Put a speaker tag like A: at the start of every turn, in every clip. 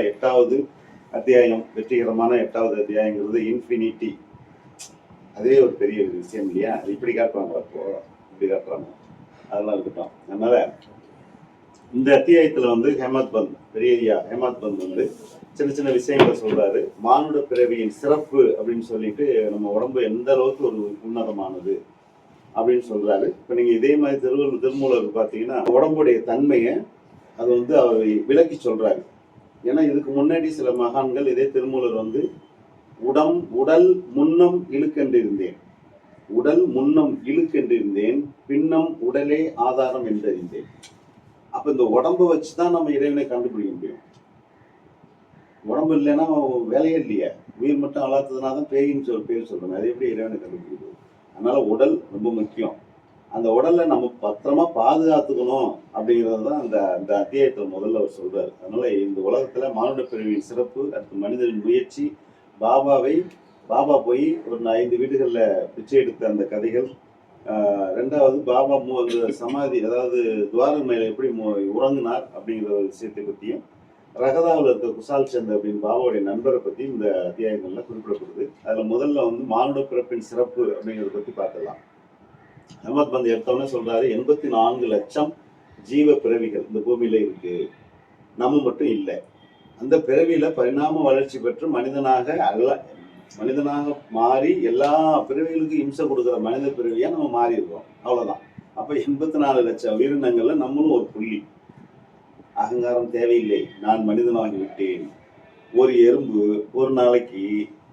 A: 8வது அத்தியாயம், வெற்றிகரமான 8வது அத்தியாயங்கிறது இன்ஃபினிட்டி. அதே ஒரு பெரிய விஷயம் இல்லையா? அது இப்படி காட்டுறாங்க, அப்போ இப்படி காட்டுறாங்க, அதெல்லாம் இருக்கட்டும். அதனால இந்த அத்தியாயத்தில் ஹேமத் பந்த், பெரிய ஹேமத் பந்த் சின்ன சின்ன விஷயங்களை சொல்றாரு. மானுட பிறவியின் சிறப்பு அப்படின்னு சொல்லிட்டு நம்ம உடம்பு எந்த அளவுக்கு ஒரு உன்னதமானது அப்படின்னு சொல்றாரு. இப்போ நீங்க இதே மாதிரி திருமூலருக்கு பார்த்தீங்கன்னா உடம்புடைய தன்மையை அது அவர் விளக்கி சொல்றாரு. ஏன்னா இதுக்கு முன்னாடி சில மகான்கள் இதே திருமூலர் உடல் முன்னம் இழுக்கென்றிருந்தேன், உடல் முன்னம் இழுக்கென்றிருந்தேன், பின்னம் உடலே ஆதாரம் என்றறிந்தேன். அப்ப இந்த உடம்பை வச்சுதான் நம்ம இறைவனை கண்டுபிடிக்க முடியும். உடம்பு இல்லைன்னா வேலையே இல்லையா? உயிர் மட்டும் வளர்த்ததுனாதான் பேயின்னு பேர் சொல்றோம். அது எப்படி இறைவனை கண்டுபிடிக்கிறது? அதனால உடல் ரொம்ப முக்கியம். அந்த உடலை நம்ம பத்திரமா பாதுகாத்துக்கணும் அப்படிங்கிறது தான் அந்த அத்தியாயத்தை முதல்ல அவர் சொல்றாரு. அதனால இந்த உலகத்துல மானுட பிறவியின் சிறப்பு, அடுத்து மனிதனின் முயற்சி, பாபா போய் ஒரு 5 வீடுகள்ல பிச்சை எடுத்த அந்த கதைகள், 2வது பாபா அந்த சமாதி, அதாவது துவாரமையில எப்படி உறங்கினார் அப்படிங்கிற விஷயத்தை பற்றியும், ரகதாவில் இருக்க குசால் சந்த் அப்படின்னு பாபாவுடைய நண்பரை பற்றி இந்த அத்தியாயங்கள்ல குறிப்பிடப்படுது. அதுல முதல்ல மானுட பிறப்பின் சிறப்பு அப்படிங்கிறத பற்றி பார்க்கலாம். ஹேமத் பந்த் எடுத்தோன்னே சொல்றாரு, 84 லட்சம் ஜீவ பிறவிகள் இந்த பூமியில இருக்கு, நம்ம மட்டும் இல்லை. அந்த பிறவியில பரிணாம வளர்ச்சி பெற்று மனிதனாக மாறி எல்லா பிறவிகளுக்கும் இம்சை கொடுக்குற மனித பிறவியா நம்ம மாறி இருக்கோம், அவ்வளவுதான். அப்ப 84 லட்சம் உயிரினங்கள்ல நம்மளும் ஒரு புள்ளி. அகங்காரம் தேவையில்லை, நான் மனிதனாகி விட்டேன். ஒரு எறும்பு ஒரு நாளைக்கு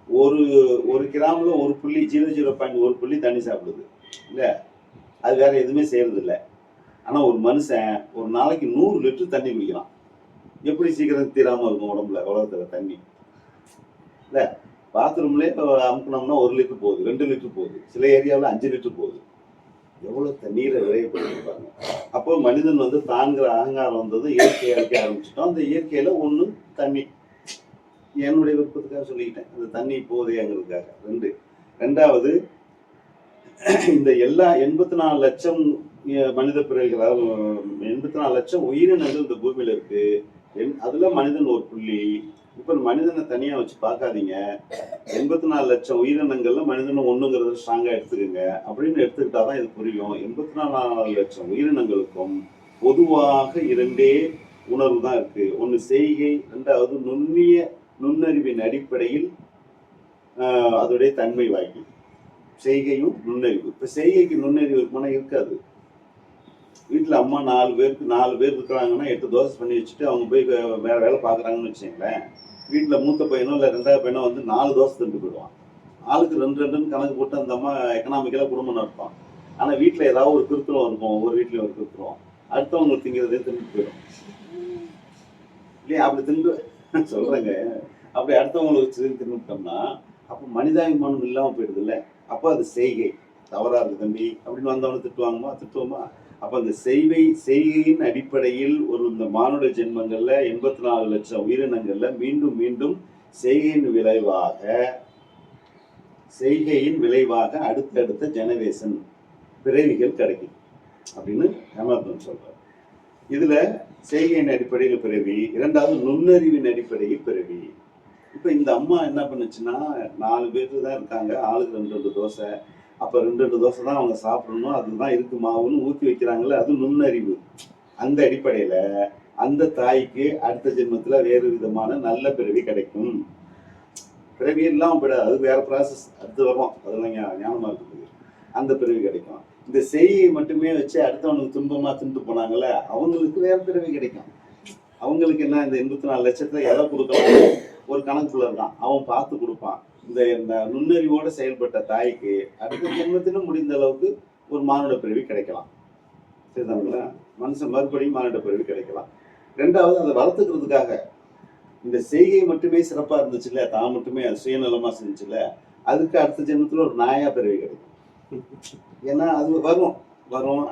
A: ஒரு கிராம்ல ஒரு புள்ளி 0.1 புள்ளி தண்ணி சாப்பிடுது இல்ல, அது வேற எதுவுமே செய்யறது இல்லை. ஆனா ஒரு மனுஷன் ஒரு நாளைக்கு 100 லிட்டர் தண்ணி குடிக்கிறான். எப்படி சீக்கிரம் தீராம இருக்கும் உடம்புல உலகத்துல தண்ணி இல்ல? பாத்ரூம்லேயே அமுக்கணும்னா 1 லிட்டர் போகுது, 2 லிட்டர் போகுது, சில ஏரியாவில் 5 லிட்டர் போகுது. எவ்வளவு தண்ணீரை விரையப்படுத்திருப்பாங்க. அப்போ மனிதன் தாங்கிற அகங்காரம் இயற்கையை அழிக்க ஆரம்பிச்சிட்டோம். அந்த இயற்கையில ஒண்ணு தண்ணி, என்னுடைய விருப்பத்துக்காக சொல்லிக்கிட்டேன், அந்த தண்ணி போதைங்கிறதுக்காக. 2வது இந்த எல்லா 84 லட்சம் மனித பிறவிகள், அதாவது 84 லட்சம் உயிரினங்கள் இந்த பூமியில இருக்கு. அதுல மனிதன் ஒரு புள்ளி. இப்ப மனிதனை தனியா வச்சு பார்க்காதீங்க, 84 லட்சம் உயிரினங்கள்ல மனிதனும் ஒண்ணுங்கிறத ஸ்ட்ராங்கா எடுத்துக்கோங்க. அப்படின்னு எடுத்துக்கிட்டாதான் இது புரியும். 84 லட்சம் உயிரினங்களுக்கும் பொதுவாக 2 உணர்வு தான் இருக்கு. ஒண்ணு செய்கை, 2வது நுண்ணறிவின் அடிப்படையில் அதோடைய தன்மை வாங்கி. செய்கையும் நுண்ணறிவு. இப்ப செய்கைக்கு நுண்ணறிவு இருக்குமானா இருக்காது. வீட்டுல அம்மா 4 பேர் இருக்கிறாங்கன்னா 8 தோசை பண்ணி வச்சுட்டு அவங்க போய் வேற வேலை பாக்குறாங்கன்னு வச்சுங்களேன், வீட்டுல மூத்த பையனோ இல்ல 2வது பையனோ 4 தோசை திண்டு போயிடுவான். ஆளுக்கு 2 கணக்கு போட்டு அந்த அம்மா எக்கனாமிக்கலா குடும்பம் நடத்தும். ஆனா வீட்டுல ஏதாவது ஒரு கிருத்திரம் இருக்கும், ஒவ்வொரு வீட்லயும் ஒரு கிருத்திரம், அடுத்தவங்களுக்கு திங்கிறதே திண்டு போயிடும் இல்லையா? அப்படி திண்டு சொல்றேங்க. அப்படி அடுத்தவங்களுக்கு தின்னுட்டோம்னா அப்ப மனிதாபிமானம் இல்லாம போயிடுது இல்ல. அப்ப அது செய்கை தவறா இருக்கு தம்பி அப்படின்னு வந்தவன திட்டுவோமா? அப்ப அந்த செய்கையின் அடிப்படையில் இந்த மானுட ஜென்மங்கள்ல 84 லட்சம் உயிரினங்கள்ல மீண்டும் மீண்டும் செய்கையின் விளைவாக அடுத்தடுத்த ஜெனரேஷன் பிறவிகள் கிடைக்கும் அப்படின்னு ஹேமத் சொல்றார். இதுல செய்கையின் அடிப்படையில் பிறவி, 2வது நுண்ணறிவின் அடிப்படையில் பிறவி. இப்ப இந்த அம்மா என்ன பண்ணுச்சுன்னா, 4 பேர் தான் இருக்காங்க, ஆளுக்கு 2 தோசை. அப்ப 2 தோசை தான் அவங்க சாப்பிடணும், அதுதான் இருக்கு மாவுன்னு ஊற்றி வைக்கிறாங்கல்ல, அது நுண்ணறிவு. அந்த அடிப்படையில அந்த தாய்க்கு அடுத்த ஜென்மத்துல வேறு விதமான நல்ல பிறவி கிடைக்கும். பிறவி எல்லாம் விட அது வேற ப்ராசஸ், அடுத்து வரும், அதெல்லாம் ஞானமா இருக்குது. அந்த பிறவி கிடைக்கும். இந்த செய்யை மட்டுமே வச்சு அடுத்தவனுக்கு துன்பமா திண்டு போனாங்கல்ல, அவங்களுக்கு வேற பிறவி கிடைக்கும். அவங்களுக்கு என்ன, இந்த 84 லட்சத்துல எதை கொடுக்கலாம் ஒரு கணக்குள்ள இருக்கான், அவன் பார்த்து கொடுப்பான். இந்த நுண்ணறிவோட செயல்பட்ட தாய்க்கு அடுத்த ஜென்மத்திலும் முடிந்த அளவுக்கு ஒரு மானுட பிறவி கிடைக்கலாம். சரிதாங்களா? மனுஷன் மறுபடியும் மானுட பிறவி கிடைக்கலாம். 2வது அதை வளர்த்துக்கிறதுக்காக இந்த செய்கை மட்டுமே சிறப்பா இருந்துச்சுல்ல, தான் மட்டுமே சுயநலமா செஞ்சுல, அதுக்கு அடுத்த ஜென்மத்துல ஒரு நாயா பிறவி கிடைக்கும். ஏன்னா அது வரும்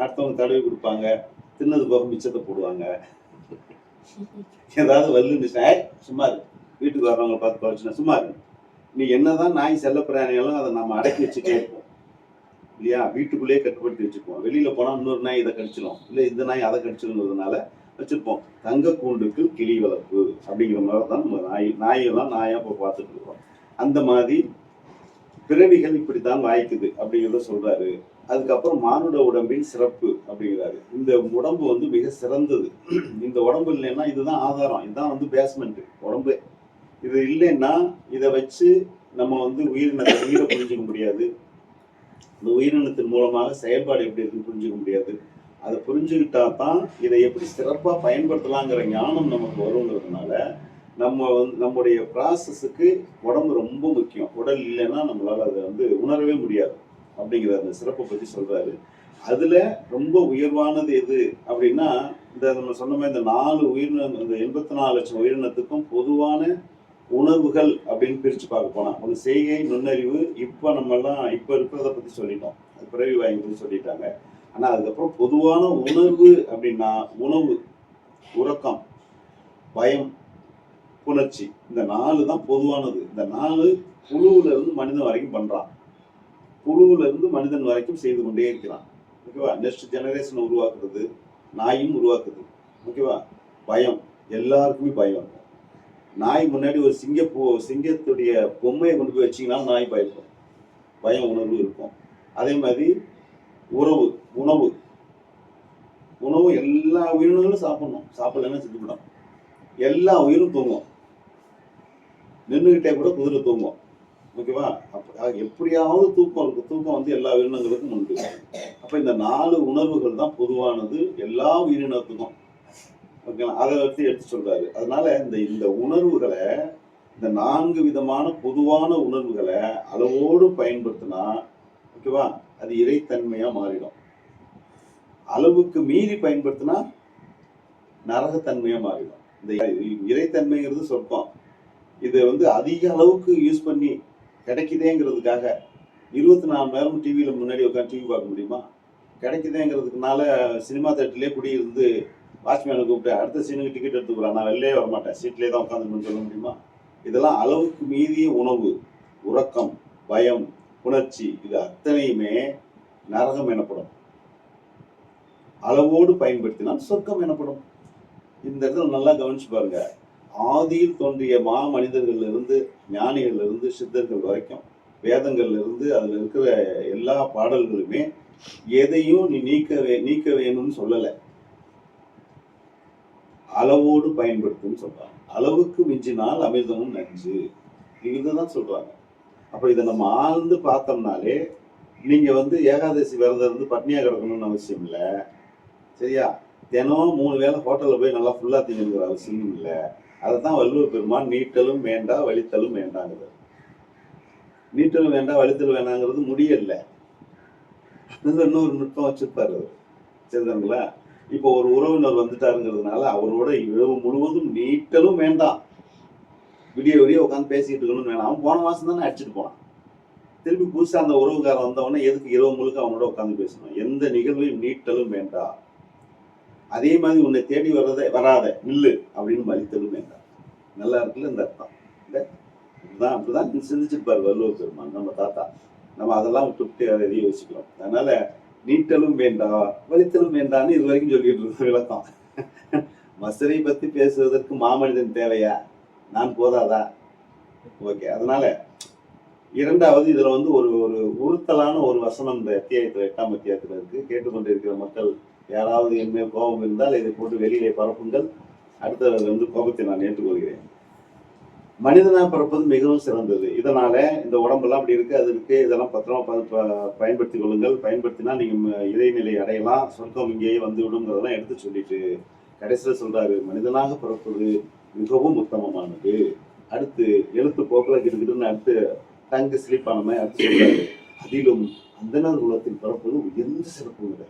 A: அடுத்தவங்க தடவி கொடுப்பாங்க, தின்னது போக மிச்சத்தை போடுவாங்க. ஏதாவது வல்லுன்னு சும்மா இருக்கு, வீட்டுக்கு வர்றவங்க பார்த்து குறைச்சுனா சும்மா இருக்கு. நீ என்னதான் நாய் செல்ல பிராணிகளும் அதை நம்ம அடக்கி வச்சுட்டே இருப்போம் இல்லையா? வீட்டுக்குள்ளேயே கட்டுப்படுத்தி வச்சுக்குவோம். வெளியில போனா இன்னொரு நாய் இதை கடிச்சிடும், இல்லை இந்த நாய் அதை கடிச்சிடுங்கிறதுனால வச்சிருப்போம். தங்க கூண்டுக்கு கிளி வளர்ப்பு அப்படிங்கிற மாதிரி தான் நம்ம நாயெல்லாம் நாயா இப்போ பார்த்துட்டு இருக்கோம். அந்த மாதிரி பிறவிகள் இப்படித்தான் வாய்க்குது அப்படிங்கிறத சொல்றாரு. அதுக்கப்புறம் மானுட உடம்பின் சிறப்பு அப்படிங்கிறாரு. இந்த உடம்பு வந்து மிக சிறந்தது. இந்த உடம்பு இல்லைன்னா இதுதான் ஆதாரம், இதுதான் வந்து பேஸ்மெண்ட் உடம்பு. இது இல்லைன்னா இதை வச்சு நம்ம வந்து உயிரை புரிஞ்சுக்க முடியாது. இந்த உயிரினத்தின் மூலமாக செயல்பாடு எப்படி இருக்குன்னு புரிஞ்சுக்க முடியாது. அதை புரிஞ்சுக்கிட்டா தான் இதை எப்படி சிறப்பாக பயன்படுத்தலாங்கிற ஞானம் நமக்கு வருங்கிறதுனால நம்ம வந்து நம்முடைய ப்ராசஸுக்கு உடம்பு ரொம்ப முக்கியம். உடல் இல்லைன்னா நம்மளால அதை வந்து உணரவே முடியாது அப்படிங்கிற அந்த சிறப்பை பற்றி சொல்றாரு. அதுல ரொம்ப உயர்வானது எது அப்படின்னா, இந்த நம்ம சொன்ன மாதிரி இந்த 4 உயிரினம், இந்த 84 லட்சம் உயிரினத்துக்கும் பொதுவான உணர்வுகள் அப்படின்னு பிரிச்சு பார்க்க போனா, ஒரு செய்கை, நுண்ணறிவு. இப்ப நம்ம எல்லாம் இப்ப இருக்கிறத பத்தி சொல்லிட்டோம், பிறவி வாங்கி பத்தி சொல்லிட்டாங்க. ஆனா அதுக்கப்புறம் பொதுவான உணர்வு அப்படின்னா உணவு, உறக்கம், பயம், புணர்ச்சி. இந்த 4 தான் பொதுவானது. இந்த 4 புழுவுல இருந்து மனிதன் வரைக்கும் பண்றான். புழுவுல இருந்து மனிதன் வரைக்கும் செய்து கொண்டே இருக்கிறான். ஓகேவா? நெக்ஸ்ட் ஜெனரேஷன் உருவாக்குறது நாயும் உருவாக்குது. ஓகேவா? பயம், எல்லாருக்குமே பயம் இருக்கும். நாய் முன்னாடி ஒரு சிங்கத்துடைய பொம்மையை கொண்டு போய் வச்சிங்கன்னா நாய் பயப்படும். பயம் உணர்வு இருக்கும். அதே மாதிரி உணவு உணவு எல்லா உயிரினங்களும் சாப்பிடணும். சாப்பிடலன்னா செத்துவிடும். எல்லா உயிரும் தூங்கும். நின்றுகிட்டே கூட குதிரை தூங்கும். ஓகேவா? எப்படியாவது தூக்கம் இருக்கு. தூக்கம் வந்து எல்லா உயிரினங்களுக்கும் உண்டு. அப்ப இந்த 4 உணர்வுகள் தான் பொதுவானது எல்லா உயிரினத்துக்கும். ஓகேங்களா? அதை வச்சு எடுத்து சொல்றாரு. அதனால இந்த உணர்வுகளை, இந்த 4 விதமான பொதுவான உணர்வுகளை அளவோடு பயன்படுத்தினா, ஓகேவா, அது இறைத்தன்மையா மாறிடும். அளவுக்கு மீறி பயன்படுத்தினா நரகத்தன்மையா மாறிடும். இந்த இறைத்தன்மைங்கிறது சொற்பம். இது வந்து அதிக அளவுக்கு யூஸ் பண்ணி கிடைக்குதேங்கிறதுக்காக 24 மணி நேரம் டிவியில முன்னாடி உட்காந்து டிவி பார்க்க முடியுமா? கிடைக்குதேங்கிறதுக்குனால சினிமா தேட்டர்லேயே குடியிருந்து வாட்ச்மேனை கூப்பிட்டு அடுத்த சீனுக்கு டிக்கெட் எடுத்துக்கிறேன், நான் வெளிலே வரமாட்டேன், சீட்லேயே தான் உட்காந்துக்கணும்னு சொல்ல முடியுமா? இதெல்லாம் அளவுக்கு மீறிய உணவு, உறக்கம், பயம், புணர்ச்சி, இது அத்தனையுமே நரகம் எனப்படும். அளவோடு பயன்படுத்தினால் சொர்க்கம் எனப்படும். இந்த இடத்துல நல்லா கவனிச்சு பாருங்க. ஆதியில் தோன்றிய மனிதர்கள் இருந்து, ஞானிகள் இருந்து, சித்தர்கள் வரைக்கும், வேதங்கள்ல இருந்து அதுல இருக்கிற எல்லா பாடல்களுமே எதையும் நீ நீக்க வேணும்னு சொல்லலை, அளவோடு பயன்படுத்துன்னு சொல்றாங்க. அளவுக்கு மிஞ்சினால் அமிர்தமும் நஞ்சு, இதுதான் சொல்றாங்க. அப்ப இதை நம்ம ஆழ்ந்து பார்த்தோம்னாலே, நீங்க வந்து ஏகாதசி விரதம் இருந்து பட்னியா கிடக்கணும்னு அவசியம் இல்லை. சரியா? தினம் 3 வேளை ஹோட்டல்ல போய் நல்லா ஃபுல்லா திங்கிற அவசியம் இல்லை. அதைத்தான் வள்ளுவர் பெருமான் நீட்டலும் வேண்டா வலித்தலும் வேண்டாங்கிறது. நீட்டலும் வேண்டாம் வலித்தலும் வேண்டாங்கிறது முடியல. இன்னொரு நுட்பம் வச்சிருப்பாரு அவர். சரிதாங்களா? இப்போ ஒரு உறவினர் வந்துட்டாருங்கிறதுனால அவரோட இரவு முழுவதும் நீட்டலும் வேண்டாம், விடிய விடிய உட்காந்து பேசிக்கிட்டு இருக்கணும்னு வேணாம். அவன் போன மாசம் தானே அடிச்சுட்டு போனான். திருப்பி புதுசா அந்த உறவுக்காரன் வந்தவொடனே எதுக்கு இரவு முழுக்க அவனோட உட்காந்து பேசணும்? எந்த நிகழ்வையும் நீட்டலும் வேண்டாம். அதே மாதிரி உன்னை தேடி வராத நில்லு அப்படின்னு வலித்தலும் வேண்டாம். நல்லா இருக்குல்ல இந்த அர்த்தம்? இதுதான் அப்படிதான் சிந்திச்சிருப்பாரு வள்ளுவர் பெருமான், நம்ம தாத்தா. நம்ம அதெல்லாம் விட்டுவிட்டு அதை எதையும் யோசிக்கிறோம். அதனால நீட்டலும் வேண்டாம் வலித்தலும் வேண்டாம்னு இது வரைக்கும் சொல்லிட்டு இருக்க விளக்கம். மசரை பத்தி பேசுவதற்கு மாமனிதன் தேவையா? நான் போதாதா? ஓகே. அதனால இரண்டாவது இதுல வந்து ஒரு உறுத்தலான ஒரு வசனம் இந்த அத்தியாயத்துல 8ஆம் அத்தியாயத்துல இருக்கு. கேட்டுக்கொண்டிருக்கிற மக்கள் யாராவது என் மேல் கோபம் இருந்தால் இதை போட்டு வெளியிலே பரப்புங்கள். அடுத்தது வந்து கோபத்தை நான் ஏற்றுக்கொள்கிறேன். மனிதனா பிறப்பது மிகவும் சிறந்தது. இதனால இந்த உடம்பெல்லாம் அப்படி இருக்கு, அது இருக்கு, இதெல்லாம் பத்திரமா பயன்படுத்திக் கொள்ளுங்கள். பயன்படுத்தினா நீங்க இறைநிலை அடையலாம், சொர்க்கம் இங்கேயே வந்து விடுங்கிறதெல்லாம் எடுத்து சொல்லிட்டு கடைசியில சொல்றாரு, மனிதனாக பிறப்பது மிகவும் உத்தமமானது. அடுத்து எழுத்து போக்கில் கிட்டுக்கிட்டுன்னு அடுத்து டங்கு ஸ்லீப் ஆன மாதிரி அடுத்து சொல்றாரு, அதிலும் அந்தனர் குலத்தில் பிறப்பது உயர்ந்த சிறப்புங்கிற.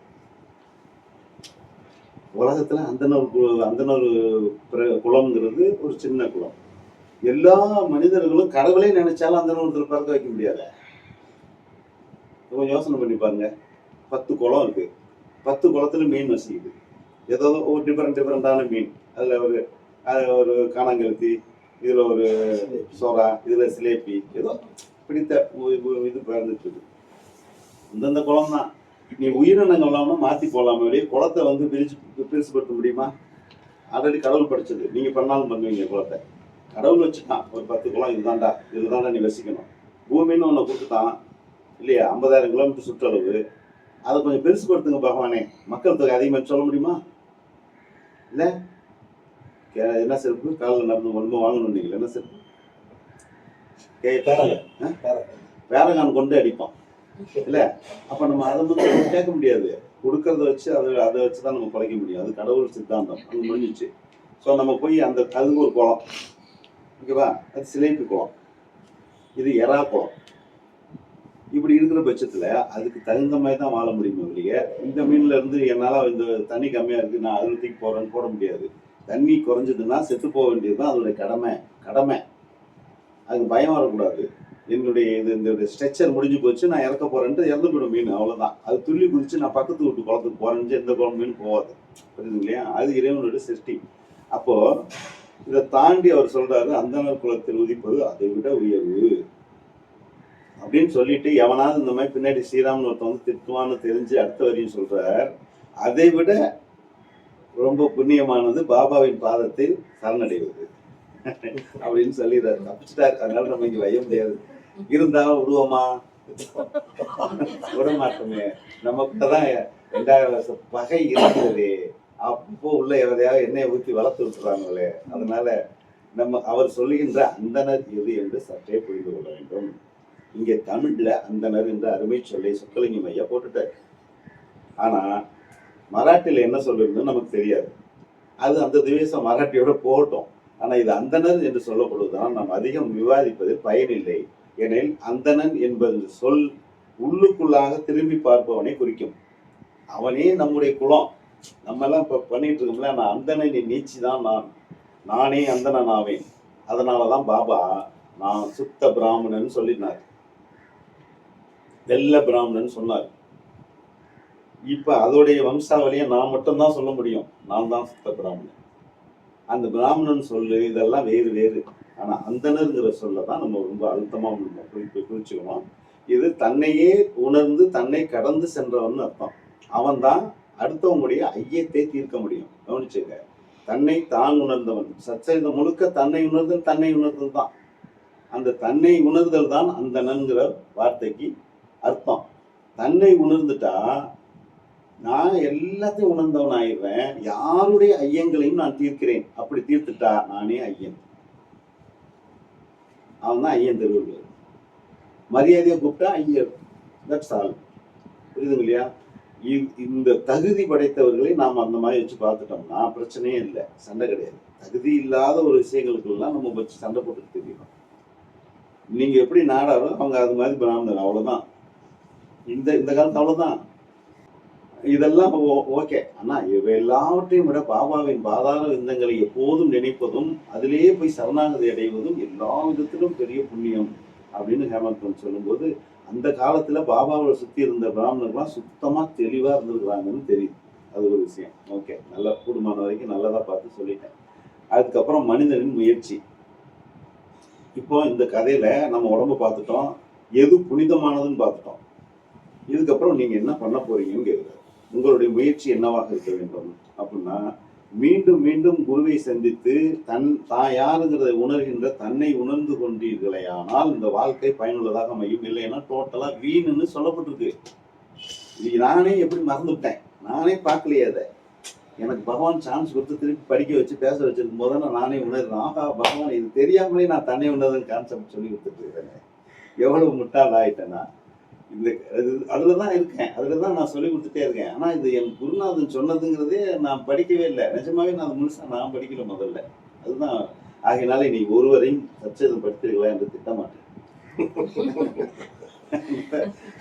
A: உலகத்துல அந்தனர் குலம்ங்கிறது ஒரு சின்ன குலம். எல்லா மனிதர்களும் கடவுளே நினைச்சாலும் அந்த நேரத்தில் பிறக்க வைக்க முடியாத. கொஞ்சம் யோசனை பண்ணி பாருங்க. 10 குளம் இருக்கு, 10 குளத்துல மீன் வசிக்குது. ஏதோ ஒரு டிஃபரெண்டான மீன். அதுல ஒரு காணாங்கழுத்தி, இதுல ஒரு சோறா, இதுல சிலேபி, ஏதோ பிடித்த இது பிறந்துட்டு இருக்கு. இந்தந்த குளம் தான். நீ உயிரினங்கள்லாம் மாற்றி போகலாமே, குளத்தை வந்து பிரிச்சுப்படுத்த முடியுமா? ஆல்ரெடி கடவுள் படிச்சது. நீங்க பண்ணாலும் பண்ணுவீங்க குளத்தை. கடவுள் வச்சுட்டான் ஒரு 10 குளம் இதுதான்டா, இதுல தான்டா நீ வசிக்கணும். பூமின்னு ஒண்ணு கொடுத்துட்டான் இல்லையா? 50,000 கிலோமீட்டர் சுற்றளவு. அதை கொஞ்சம் பெருசுபடுத்துங்க பகவானே. மக்கள் தொகை அதிகமாக சொல்ல முடியுமா? இல்ல என்ன செருப்பு காலில் நடந்து ஒன்றும் வாங்கணும் நீங்கள் என்ன செருப்பு பேரகான் கொண்டு அடிப்போம் இல்ல. அப்ப நம்ம அதை வந்து கேட்க முடியாது. கொடுக்கறத வச்சு அதை வச்சுதான் நம்ம பழைக்க முடியும். அது கடவுள் சித்தாந்தம், அது முடிஞ்சிச்சு. ஸோ நம்ம போய் அந்த அதுக்கு ஒரு குளம், ஓகேவா? அது சிலைப்பு குளம், இது எறா குளம். இப்படி இருக்கிற பட்சத்துல அதுக்கு தகுந்த மாதிரி தான் வாழ முடியுமே ஒழிய, இந்த மீன்ல இருந்து என்னால இந்த தண்ணி கம்மியா இருக்கு நான் அதுல தூக்கி போறேன்னு போட முடியாது. தண்ணி குறைஞ்சதுன்னா செத்து போக வேண்டியதுதான் அதோடைய கடமை. அதுக்கு பயம் வரக்கூடாது. என்னுடைய இந்த ஸ்ட்ரெச்சர் முடிஞ்சு போச்சு, நான் இறக்க போறேன்ட்டு இறந்து போயிடும் மீன், அவ்வளவுதான். அது துள்ளி குதிச்சு நான் பக்கத்து வீட்டு குளத்துக்கு போறேன்னு எந்த குளம் மீன் போகாது. புரியுது இல்லையா? அது இறைவனுடைய சிருஷ்டி. அப்போ இதை தாண்டி அவர் சொல்றாரு, அந்தணர் குலத்தில் உதிப்பது அதை விட உயர்வு அப்படின்னு சொல்லிட்டு, எவனாவது இந்த மாதிரி பின்னாடி ஸ்ரீராம்னு ஒருத்தன் வந்து திட்டுவான்னு தெரிஞ்சு அடுத்த வரையும் சொல்றார், அதை விட ரொம்ப புண்ணியமானது பாபாவின் பாதத்தில் சரணடைவது அப்படின்னு சொல்லிடுறாரு. தப்பிச்சிட்டாரு. அதனால நம்ம இங்க வைய முடியாது. இருந்தாலும் விடுவோமா? விட மாட்டோமே. நமக்குதான் 2000 வருஷம் பகை இருக்கிறதே. அப்போ உள்ள எவரையாவது எண்ணெயை ஊற்றி வளர்த்து விட்டுறாங்களே. அதனால நம்ம அவர் சொல்லுகின்ற அந்தனர் எது என்று சற்றே புரிந்து கொள்ள வேண்டும். இங்கே தமிழ்ல அந்தனர் என்ற அருமை சொல்லை சொக்கலிங்கம் ஐயா போட்டுட்டார். ஆனா மராட்டியில என்ன சொல்லுன்னு நமக்கு தெரியாது. அது அந்த திவேசம் மராட்டியோட போகட்டும். ஆனா இது அந்தனர் என்று சொல்லப்படுவதால் நாம் அதிகம் விவாதிப்பதில் பயனில்லை. ஏனெனில் அந்தணன் என்பது சொல் உள்ளுக்குள்ளாக திரும்பி பார்ப்பவனை குறிக்கும். அவனே நம்முடைய குலம். நம்ம எல்லாம் இப்ப பண்ணிட்டு இருக்கோம்ல, நான் அந்தணனை நீச்சிதான் நானே அந்தணன் ஆவேன். அதனாலதான் பாபா நான் சுத்த பிராமணன் சொல்லினார், வெள்ள பிராமணன் சொன்னார். இப்ப அதோடைய வம்சாவளியை நான் மட்டும்தான் சொல்ல முடியும். நான் தான் சுத்த பிராமணன். அந்த பிராமணன் சொல்லு இதெல்லாம் வேறு. ஆனா அந்தணர்ங்கிற சொல்லதான் நம்ம ரொம்ப அழுத்தமா குறிச்சுக்கணும். இது தன்னையே உணர்ந்து தன்னை கடந்து சென்றவன் அர்த்தம். அவன் தான் அடுத்தவங்களுடைய ஐயத்தை தீர்க்க முடியும். கவனிச்சுங்க, தன்னை தான் உணர்ந்தவன். சச்சரிதம் முழுக்க தன்னை உணர்தல் தான். அந்த தன்னை உணர்தல் தான் அந்தணன்கிற வார்த்தைக்கு அர்த்தம். தன்னை உணர்ந்துட்டா நான் எல்லாத்தையும் உணர்ந்தவன் ஆயிடுறேன். யாருடைய ஐயங்களையும் நான் தீர்க்கிறேன். அப்படி தீர்த்துட்டா நானே ஐயன். அவன் தான் ஐயன் தெருவில். மரியாதையை கூப்பிட்டா ஐயர். That's all. புரியுதுங்க இல்லையா? இந்த தகுதி படைத்தவர்களை நாம் அந்த மாதிரி வச்சு பார்த்துட்டோம்னா பிரச்சனையே இல்லை, சண்டை கிடையாது. தகுதி இல்லாத ஒரு விஷயங்களுக்கெல்லாம் நம்ம வச்சு சண்டை போட்டுட்டு தெரியணும். நீங்க எப்படி நாடாரோ அவங்க அது மாதிரி பிராமணர், அவ்வளவுதான். இந்த காலத்து அவ்வளவுதான். இதெல்லாம் ஓகே. ஆனா இவை எல்லாவற்றையும் விட பாபாவின் பாதாள விந்தங்களை எப்போதும் நினைப்பதும் அதிலேயே போய் சரணாகதி அடைவதும் எல்லா விதத்திலும் பெரிய புண்ணியம் அப்படின்னு ஹேமந்த் சொல்லும்போது, அந்த காலத்துல பாபாவை சுத்தி இருந்த பிராமணர்கள்லாம் சுத்தமா தெளிவா இருந்திருக்கிறாங்கன்னு தெரியுது. அது ஒரு விஷயம். ஓகே, நல்ல கூடுமான வரைக்கும் நல்லதா பார்த்து சொல்லிட்டேன். அதுக்கப்புறம் மனிதனின் முயற்சி. இப்போ இந்த கதையில நம்ம உடம்பு பார்த்துட்டோம், எது புனிதமானதுன்னு பார்த்துட்டோம். இதுக்கப்புறம் நீங்க என்ன பண்ண போறீங்கன்னு கேட்குறாரு. உங்களுடைய முயற்சி என்னவாக இருக்க வேண்டும் அப்படின்னா, மீண்டும் மீண்டும் குருவை சந்தித்து தான் யாருங்கிறத உணர்கின்ற தன்னை உணர்ந்து கொண்டீர்களே ஆனால் இந்த வாழ்க்கை பயனுள்ளதாக அமையும். இல்லைன்னா டோட்டலா வீணுன்னு சொல்லப்பட்டிருக்கு. இது நானே எப்படி மறந்துவிட்டேன், நானே பார்க்கலையே. அதை எனக்கு பகவான் சான்ஸ் கொடுத்து திருப்பி படிக்க வச்சு பேச வச்சிருக்கும் போது நானே உணர்றேன். ஆகா, பகவான் இது தெரியாமலே நான் தன்னை உணர்ந்தது கான்செப்ட் சொல்லி கொடுத்துட்டு இருக்கேன். எவ்வளவு முட்டாள் ஆயிட்டேன்னா இந்த அதுலதான் இருக்கேன், அதுலதான் நான் சொல்லி கொடுத்துட்டே இருக்கேன். ஆனா இது என் குருநாதன் சொன்னதுங்கிறதே நான் படிக்கவே இல்லை. நிஜமாவே நான் முழுசா நான் படிக்கல முதல்ல. அதுதான் ஆகையினால நீ ஒருவரையும் சச்சேதம் படுத்திருக்கலாம் என்று திட்டமாட்டேன்.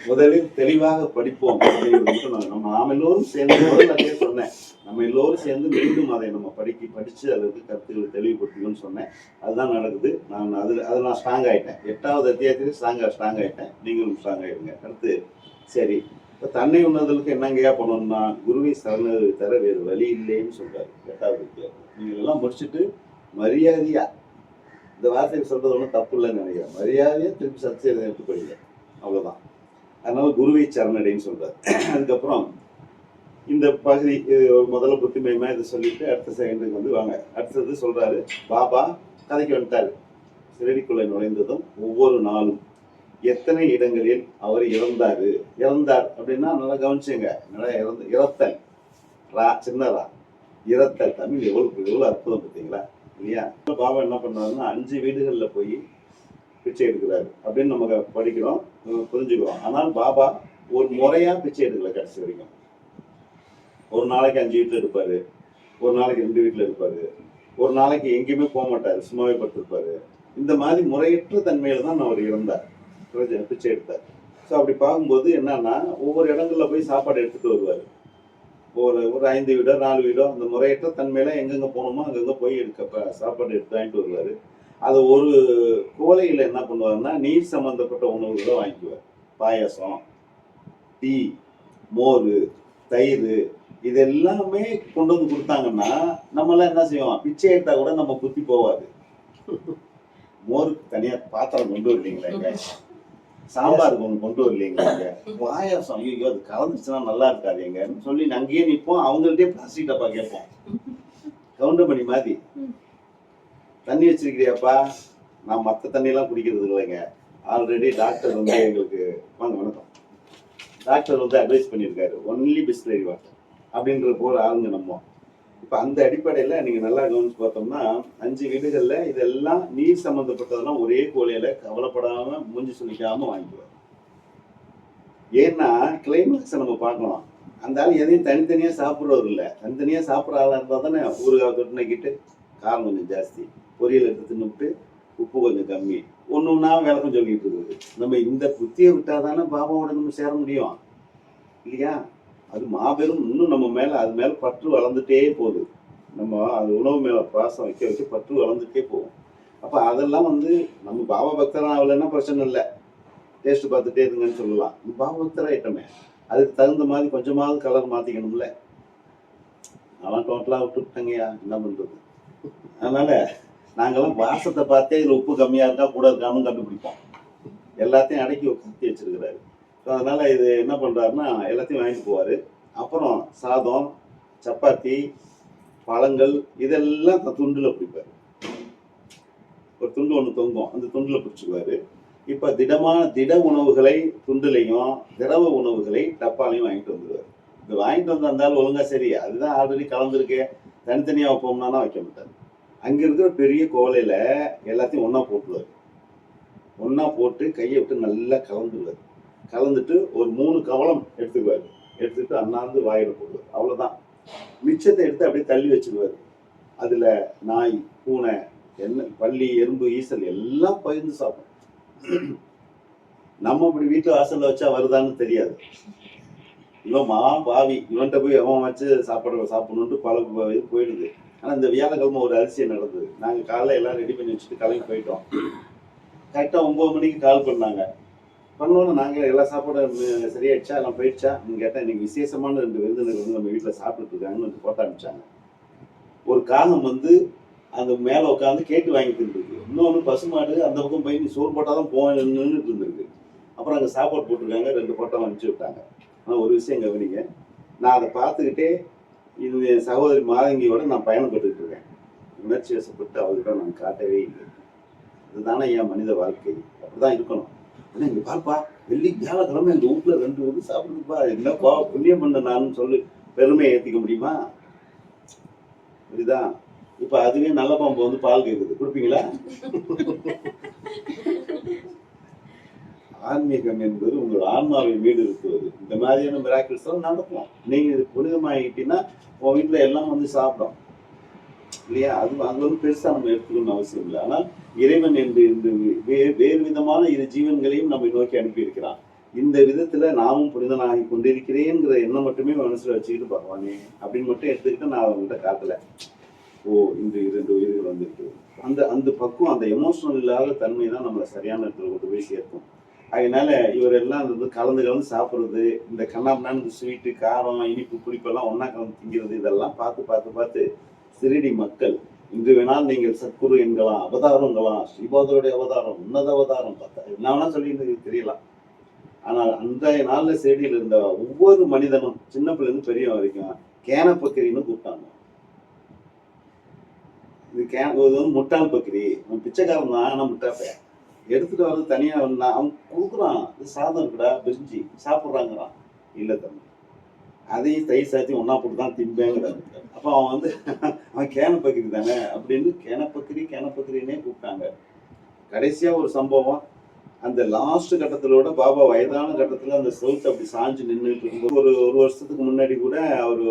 A: முதலில் தெளிவாக படிப்போம் அப்படிங்கிறது நாம் எல்லோரும் சேர்ந்து, முதல்ல அதே சொன்னேன், நம்ம எல்லோரும் சேர்ந்து மீண்டும் அதை நம்ம படிச்சு அதற்கு கருத்துக்களை தெளிவுபடுத்திக்கணும்னு சொன்னேன். அதுதான் நடக்குது. நான் நான் ஸ்ட்ராங் ஆயிட்டேன். 8வது அத்தியாயத்திலே ஸ்ட்ராங் ஆயிட்டேன். நீங்களும் ஸ்ட்ராங் ஆயிடுங்க. அடுத்து சரி, இப்போ தன்னை உணர்தலுக்கு என்னங்கயா பண்ணணும்னா குருவை சரணை தர வேறு வழி இல்லைன்னு சொல்றாரு 8வது அத்தியாயம். நீங்க எல்லாம் முடிச்சுட்டு மரியாதையா, இந்த வார்த்தைக்கு சொல்றது ஒன்றும் தப்பு இல்லைன்னு நினைக்கிறேன், மரியாதையா திருப்பி சத்தியத்தை எடுத்து படிங்க, அவ்வளவுதான். அதனால குருவை சரணடைன்னு சொல்றாரு. அதுக்கப்புறம் இந்த பகுதி முதல்ல புத்திமயமா இதை சொல்லிட்டு அடுத்த செகண்டுக்கு வந்து வாங்க. அடுத்தது சொல்றாரு, பாபா கதைக்கு வந்துட்டாரு. சிறடிக்குள்ளே நுழைந்ததும் ஒவ்வொரு நாளும் எத்தனை இடங்களில் அவர் இறந்தார் அப்படின்னா நல்லா கவனிச்சுங்க. இறத்தல் சின்னரா இறத்தல் தமிழ் எவ்வளவு அற்புதம் பார்த்தீங்களா இல்லையா? பாபா என்ன பண்ணாருன்னா 5 வீடுகளில் போய் பிச்சை எடுக்கிறாரு அப்படின்னு நம்ம படிக்கிறோம், புரிஞ்சுக்கிறோம். ஆனால் பாபா ஒரு முறையா பிச்சை எடுக்கல கடைசி வரைக்கும். ஒரு நாளைக்கு 5 வீட்டில் எடுப்பாரு, ஒரு நாளைக்கு 2 வீட்டில் எடுப்பாரு, ஒரு நாளைக்கு எங்கேயுமே போக மாட்டாரு, சும்மாவே படுத்திருப்பாரு. இந்த மாதிரி முறையற்ற தன்மையில தான் அவர் இறந்தார், பிச்சை எடுத்தார். ஸோ அப்படி பார்க்கும்போது என்னன்னா ஒவ்வொரு இடங்கள்ல போய் சாப்பாடு எடுத்துட்டு வருவார். ஒரு 5 வீடோ 4 வீடோ அந்த முறையற்ற தன்மையில எங்கெங்க போகணுமோ அங்கங்க போய் சாப்பாடு எடுத்து வாங்கிட்டு வருவாரு. அது ஒரு கோலையில என்ன பண்ணுவாருன்னா நீர் சம்பந்தப்பட்ட உணவுகளை வாங்கிக்குவார். பாயாசம், டீ, மோர், தயிர் இது எல்லாமே கொண்டு வந்து கொடுத்தாங்கன்னா நம்மளாம் என்ன செய்வோம்? பிச்சை எடுத்தா கூட நம்ம புத்தி போவாது. மோருக்கு தனியா பாத்திரம் கொண்டு வரலீங்களா? சாம்பாருக்கு ஒன்று கொண்டு வரலீங்களா? பாயாசம் ஐயோ அது கலந்துச்சுன்னா நல்லா இருக்காதுங்கன்னு சொல்லி அங்கேயே நிற்போம். அவங்கள்ட்டே பிளாஸ்டிக் டப்பா கேட்போம். கவுண்டர் பண்ணி மாதிரி தண்ணி வச்சிருக்கிறியாப்பா? நான் மற்ற தண்ணியெல்லாம் குடிக்கிறது இல்லைங்க. ஆல்ரெடி டாக்டர் வந்து எங்களுக்கு வணக்கம் டாக்டர் வந்து அட்வைஸ் பண்ணியிருக்காரு, ஒன்லி பிஸ்லரி வாட்டர் அப்படின்ற போல ஆளுங்க நம்ம. இப்போ அந்த அடிப்படையில் நீங்கள் நல்லா கவனிச்சு பார்த்தோம்னா 5 வீடுகளில் இதெல்லாம் நீர் சம்மந்தப்பட்டதெல்லாம் ஒரே கோலையில் கவலைப்படாமல் மூஞ்சி சொல்லிக்காமல் வாங்கிக்குவார். ஏன்னா கிளைமேக்ஸை நம்ம பார்க்கலாம். அந்த ஆள் எதையும் தனித்தனியாக சாப்பிட்றவர் இல்லை. தனித்தனியாக சாப்பிட்ற ஆளாக இருந்தால் தானே ஊறுகாய் தொட்டினக்கிட்டு காரம் கொஞ்சம் ஜாஸ்தி, பொரியல் எடுத்து தின்னுட்டு உப்பு கொஞ்சம் கம்மி, ஒன்று ஒன்றா விளக்கம் சொல்லிட்டு இருக்குது. நம்ம இந்த புத்தியை விட்டால் தானே பாபாவோட நம்ம சேர முடியும் இல்லையா? அது மாபெரும் இன்னும் நம்ம மேலே அது மேலே பற்று வளர்ந்துட்டே போகுது. நம்ம அது உணவு மேலே பாசம் வைக்க பற்று வளர்ந்துட்டே போகும். அப்போ அதெல்லாம் வந்து நம்ம பாபா பக்தராக ஆகலைன்னா பிரச்சனை இல்லை, டேஸ்ட் பார்த்துட்டே இருங்கன்னு சொல்லலாம். பாபா பக்தர் ஐட்டமே அதுக்கு தகுந்த மாதிரி கொஞ்சமாவது கலர் மாற்றிக்கணும்ல. அதெல்லாம் டோட்டலாக விட்டுட்டாங்கய்யா, என்ன பண்ணுறது? அதனால நாங்கள்லாம் வாசத்தை பார்த்தே இதில் உப்பு கம்மியாக இருக்கா கூட இருக்கான்னு கண்டுபிடிப்போம். எல்லாத்தையும் அடக்கி கட்டி வச்சிருக்கிறாரு. ஸோ அதனால இது என்ன பண்ணுறாருன்னா எல்லாத்தையும் வாங்கிட்டு போவார். அப்புறம் சாதம், சப்பாத்தி, பழங்கள் இதெல்லாம் துண்டில் பிடிப்பார். ஒரு துண்டு ஒன்று தொங்கும், அந்த துண்டில் பிடிச்சிக்குவார். இப்போ திட உணவுகளை துண்டுலையும் திரவ உணவுகளை டப்பாலையும் வாங்கிட்டு வந்துடுவார். இது வாங்கிட்டு வந்து வந்தாலும் ஒழுங்கா சரி அதுதான் ஆல்ரெடி கலந்துருக்கு, தனித்தனியாக வைப்போம்னா வைக்க மாட்டார். அங்கே இருக்கிற பெரிய கோலையில் எல்லாத்தையும் ஒன்றா போட்டுருவார். ஒன்றா போட்டு கையை விட்டு நல்லா கலந்துடுவார். கலந்துட்டு ஒரு 3 கவளம் எடுத்துக்குவார். எடுத்துட்டு அண்ணாந்து வாயில போடுவார். அவ்வளோதான். மிச்சத்தை எடுத்து அப்படியே தள்ளி வச்சுடுவார். அதில் நாய், பூனை, பள்ளி, எறும்பு, ஈசல் எல்லாம் பகிர்ந்து சாப்பிடும். நம்ம இப்படி வீட்டு வாசலில் வச்சா வருதான்னு தெரியாது. இவன் பாவி இவன்கிட்ட போய் அவன் வச்சு சாப்பிடணுன்ட்டு பல இது போயிடுது. ஆனால் இந்த வியாழக்கிழமை ஒரு அதிசயம் நடந்தது. நாங்கள் காலைல எல்லாம் ரெடி பண்ணி வச்சுட்டு கிளம்பி போயிட்டோம். கரெக்டாக 9 மணிக்கு கால் பண்ணாங்க. பண்ணோன்னு நாங்கள் எல்லா சாப்பாடும் சரியாயிடுச்சா எல்லாம் போயிடுச்சா நீங்கள் கேட்டால் இன்னைக்கு விசேஷமான 2 விருந்தினர் வந்து நம்ம வீட்டில் சாப்பிட்டுட்டு இருக்காங்கன்னு போட்டோ அனுப்பிச்சாங்க. ஒரு காகம் வந்து அந்த மேலே உட்காந்து கேட்டு வாங்கிட்டு இருந்துருக்கு. இன்னொன்று பசுமாடு அந்த பக்கம் போய் நீ சோறு போட்டால் தான் போகணுன்னு இருந்திருக்கு. அப்புறம் அங்கே சாப்பாடு போட்டிருக்காங்க, 2 போட்டோ அனுப்பிச்சி விட்டாங்க. ஆனால் ஒரு விஷயம் கவனிங்க, நான் அதை பார்த்துக்கிட்டே இது என் சகோதரி மாதங்கியோட நான் பயணப்பட்டுக்கிட்டு இருக்கேன். உணர்ச்சி வசப்பட்டு அவர்கிட்ட நான் காட்டவே இல்லை. இதுதானே என் மனித வாழ்க்கை, அப்படிதான் இருக்கணும். ஆனால் இங்கே பார்ப்பா வியாழக்கிழமை எங்கள் வீட்டில் 2 ஊர் சாப்பிடுப்பா, என்னப்பா புண்ணியம் பண்ண நான் சொல்லி பெருமையை ஏற்றிக்க முடியுமா? புரியுதா? இப்போ அதுவே நல்ல பாம்பு வந்து பால் கேட்குது, கொடுப்பீங்களா? ஆன்மீகம் என்பது உங்கள் ஆன்மாவை வீடு இருக்குவது. இந்த மாதிரியான மிராக்கிள்ஸ் எல்லாம் நடக்கும். நீங்க இது புனிதமாகிட்டீங்கன்னா உன் வீட்டுல எல்லாம் வந்து சாப்பிடும் இல்லையா? அது வந்து பெருசா நம்ம எடுத்துக்கணும்னு அவசியம் இல்லை. ஆனால் இறைவன் என்று வேறு விதமான 2 ஜீவன்களையும் நம்மை நோக்கி அனுப்பி இருக்கிறான். இந்த விதத்துல நாமும் புனிதனாகி கொண்டிருக்கிறேங்கிற எண்ணம் மட்டுமே மனசுல வச்சுக்கிட்டு பகவானே அப்படின்னு மட்டும் எடுத்துக்கிட்டு நான் அவங்கள்ட்ட காட்டல. ஓ இந்த 2 உயிர்கள் வந்துருக்கு. அந்த பக்குவம், அந்த எமோஷனல் இல்லாத தன்மை தான் நம்மளை சரியான இடத்துல கொண்டு போய் சேர்க்கும். அதனால இவர் எல்லாம் வந்து கலந்து சாப்பிட்றது, இந்த கண்ணாமண்ணான்னு ஸ்வீட்டு, காரம், இனிப்பு, புளிப்பெல்லாம் ஒன்றா கலந்து திங்கிறது, இதெல்லாம் பார்த்து சிறிடி மக்கள் இன்று வேணால் நீங்கள் சத்குரு என்கலாம், அவதாரங்களாம், ஸ்ரீபாதருடைய அவதாரம், உன்னத அவதாரம், பார்த்தா என்ன வேணா சொல்லி தெரியலாம். ஆனால் அன்றைய நாள்ல ஷிரடியில் இருந்த ஒவ்வொரு மனிதனும் சின்ன பிள்ளைந்து பெரியவன் வரைக்கும் கேன பக்கிரின்னு கூப்பிட்டாங்க. இது வந்து முட்டாள் பக்கிரி, அவன் பிச்சைக்காரன் தான், ஆனால் முட்டாப்ப எடுத்துட்டு வந்து தனியா அவன் கொடுக்குறான். இது சாதம் இருக்குடா பிரிஞ்சு சாப்பிட்றாங்கிறான். இல்லை தம்பி, அதையும் தயிர் சாத்தி ஒன்னா போட்டு தான் திம்பேங்கிறாரு. அப்போ அவன் வந்து அவன் கேன பக்கிரி தானே அப்படின்னு கேன பக்கிரின்னே கூப்பிட்டாங்க. கடைசியா ஒரு சம்பவம், அந்த லாஸ்ட் கட்டத்திலோட பாபா வயதான கட்டத்துல அந்த செவுத்து அப்படி சாஞ்சு நின்றுட்டு இருக்கும்போது ஒரு வருஷத்துக்கு முன்னாடி கூட அவர்